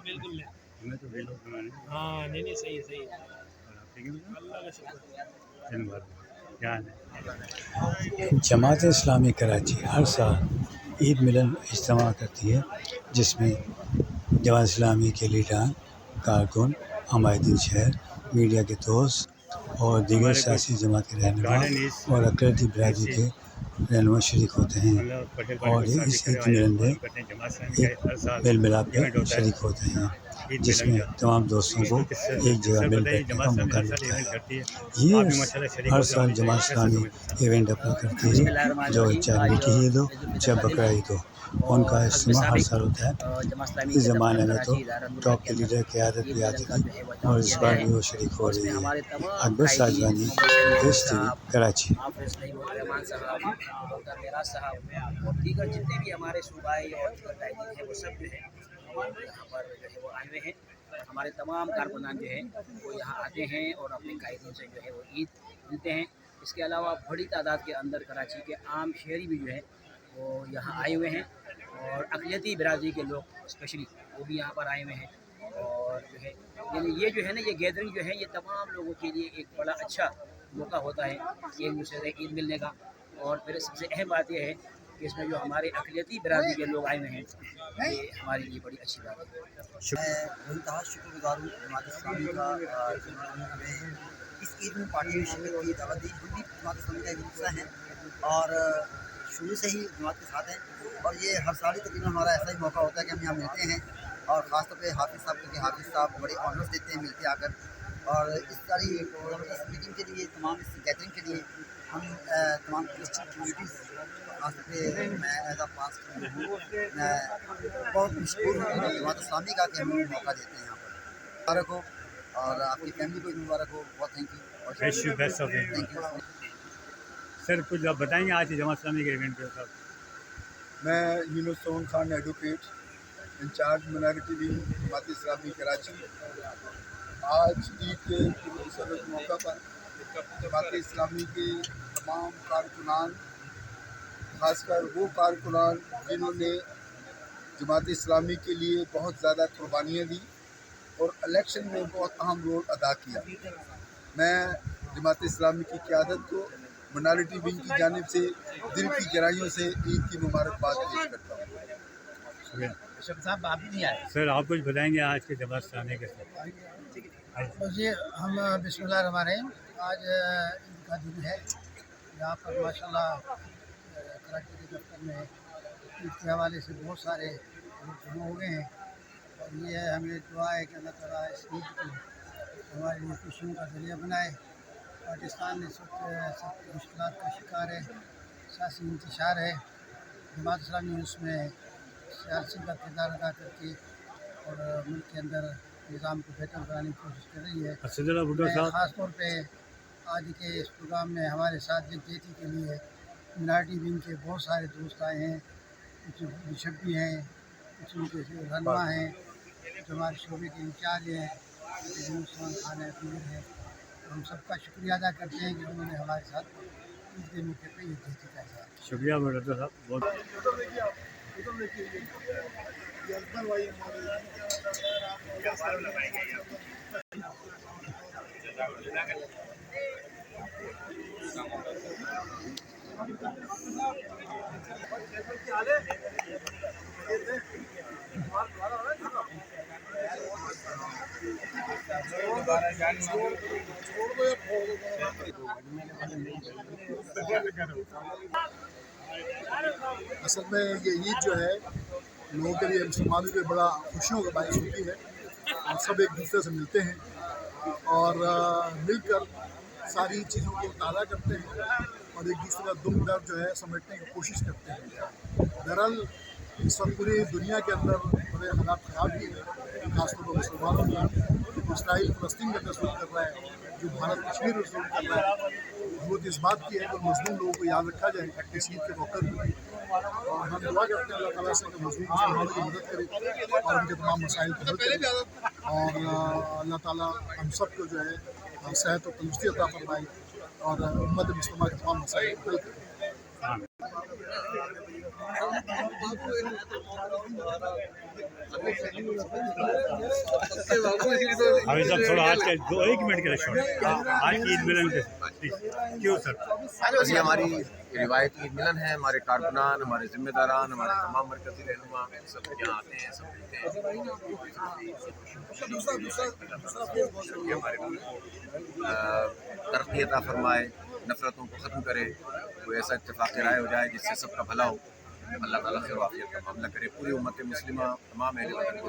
بالکل ہمیں تو ویڈیو بنانے ہاں نہیں صحیح ہے صحیح ہے اللہ کا شکر جماعت اسلامی کراچی ہر سال عید ملن اجتماع کرتی ہے، جس میں جماعت اسلامی کے لیڈران، کارکن، عمائدین شہر، میڈیا کے دوست اور دیگر سیاسی جماعت کے رہنما اور اقلیتی برادری کے رہنما شریک ہوتے ہیں اور اس عید ملن میں ایک میل ملاپ میں شریک ہوتے ہیں، جس میں تمام دوستوں کو ایک جگہ مل بیٹھنے کا موقع ملتا ہے۔ یہ ہر سال جماعت اسلامی ایونٹ اپنا کرتی ہے، جو چاہے میٹھی عید ہو چاہے بقرہ عید ہو، ان کا اجتماع ہر سال ہوتا ہے۔ اس زمانے میں تو ٹاپ کے لیڈر قیادت بھی آتی تھی اور اس بار بھی وہ شریک ہو رہی ہے۔ اکبر ساجوانی، پیش ٹی وی، کراچی۔ رحمان صاحب، ڈاکٹر میراج صاحب اور دیگر جتنے بھی ہمارے صوبائی اور دیگر قائدین ہیں وہ سب جو ہے یہاں پر جو ہے وہ آئے ہوئے ہیں۔ ہمارے تمام کارکنان جو ہیں وہ یہاں آتے ہیں اور اپنے قائدین سے جو ہے وہ عید ملتے ہیں۔ اس کے علاوہ بڑی تعداد کے اندر کراچی کے عام شہری بھی جو ہے وہ یہاں آئے ہوئے ہیں اور اقلیتی برادری کے لوگ اسپیشلی وہ بھی یہاں پر آئے ہوئے ہیں۔ اور جو ہے یعنی یہ جو ہے نا، یہ گیدرنگ جو ہے یہ تمام لوگوں کے لیے ایک بڑا اچھا موقع ہوتا ہے ایک دوسرے سے عید ملنے کا۔ اور پھر سب سے اہم بات یہ ہے کہ اس میں جو ہمارے اقلیتی برادری کے لوگ آئے ہوئے ہیں یہ ہمارے لیے بڑی اچھی بات ہے۔ میں انتہا شکر گزار ہوں جماعت اسلامی کا جنہوں نے ہمیں اس عید میں پارٹی میں شرکت کی دعوت دی۔ ہم بھی جماعت اسلامی کا ایک حصہ ہیں اور شروع سے ہی جماعت کے ساتھ ہیں، اور یہ ہر سال ہی تقریباً ہمارا ایسا ہی موقع ہوتا ہے کہ ہم یہاں ملتے ہیں، اور خاص طور پہ حافظ صاحب، کیونکہ حافظ صاحب بڑے آنرس دیتے ہیں ملتے آ کر، اور اس ساری زبردست میٹنگ کے لیے، تمام اس گیدرنگ کے لیے ہم تمام کرسچن کمیونٹیز، خاص طور پہ میں ایز اے پاس ہوں، میں بہت مشکور ہوں جماعت اسلامی کا کہ ہمیں موقع دیتے ہیں یہاں پر۔ مبارک ہو، اور آپ کی فیملی کو بھی مبارک ہو۔ بہت تھینک یو۔ سر کچھ آپ بتائیں گے آج جماعت اسلامی کے ایونٹ پہ؟ صاحب میں یونس سون Khan advocate, in charge minority wing Jamaat Islami Karachi. آج عید کے پرمسرت موقع پر جماعت اسلامی کے تمام کارکنان، خاص کر وہ کارکنان جنہوں نے جماعت اسلامی کے لیے بہت زیادہ قربانیاں دی اور الیکشن میں بہت اہم رول ادا کیا، میں جماعت اسلامی کی قیادت کو مائنارٹی ونگ کی جانب سے دل کی گہرائیوں سے عید کی مبارکباد پیش کرتا ہوں۔ سر آپ کچھ بتائیں گے آج کے جماعت اسلامی کے ساتھ؟ جی، ہم بسم اللہ الرحمن الرحیم، آج عید کا دن ہے۔ یہاں پر ماشاءاللہ کراچی کے دفتر میں عید کے حوالے سے بہت سارے لوگ جمع ہو گئے ہیں، اور یہ ہمیں دعا ہے کہ اللہ تعالیٰ اس عید کو ہمارے لیے خوشیوں کا ذریعہ بنائے۔ پاکستان اس وقت سخت مشکلات کا شکار ہے، سیاسی انتشار ہے، جماعت اسلامی اس میں سیاسی کا کردار ادا کر کے اور ملک کے اندر نظام کو بہتر بنانے کی کوشش کر رہی ہے۔ میں خاص طور پہ آج کے اس پروگرام میں ہمارے ساتھ یکجہتی کے لیے مائنارٹی ونگ کے بہت سارے دوست آئے ہیں، کچھ بشپ بھی ہیں، کچھ ان کے رہنما ہیں، جو ہمارے شعبے کے انچارج ہیں، یونس خان ہے، دیگر ہیں۔ ہم سب کا شکریہ ادا کرتے ہیں کہ انہوں نے ہمارے ساتھ عید کے موقع پہ یکجہتی کا اظہار کیا۔ شکریہ ڈاکٹر صاحب بہت۔ اصل میں یہ عید جو ہے لوگوں کے لیے، مسلمانوں کے بڑا خوشیوں کا باعث ہوتی ہے، اور سب ایک دوسرے سے ملتے ہیں اور مل کر ساری چیزوں کو تازہ کرتے ہیں اور ایک دوسرے کا دکھ درد جو ہے سمجھنے کی کوشش کرتے ہیں۔ بہرحال اس وقت پوری دنیا کے اندر بڑے حالات خراب بھی ہیں، خاص طور پر مسلمانوں میں اسرائیل فلسطین کا تصور کر رہا ہے، جو بھارت کشمیر کا تصور کر رہا ہے۔ ضرورت اس بات کی ہے کہ مظلوم لوگوں کو یاد رکھا جائے اس عید کے موقع پر، اور ہم دعا کرتے ہیں اللہ تعالیٰ سے کہ مظلوم مسلمانوں کی مدد کرے اور ان کے تمام مسائل کو حل کرے، اور اللہ تعالیٰ ہم سب کو جو ہے صحت و تندرستی عطا فرمائے اور امت مسلمہ کے تمام مسائل کو حل کریں. حافظ صاحب تھوڑا آج کے 1 منٹ کے لیے آج کی عید ملن کے کیوں سر؟ یہ ہماری روایتی عید ملن ہے. ہمارے کارکنان، ہمارے ذمہ داران، ہمارے تمام مرکزی رہنما سب یہاں آتے ہیں، سب ملتے ہیں. ہمارے ملک کو ترقی عطا فرمائے، نفرتوں کو ختم کرے، کوئی ایسا اتفاق رائے ہو جائے جس سے سب کا بھلا ہو. اللہ تعالیٰ خیر و عافیت کا معاملہ کرے. پوری امت مسلمہ، تمام اہل وطن کو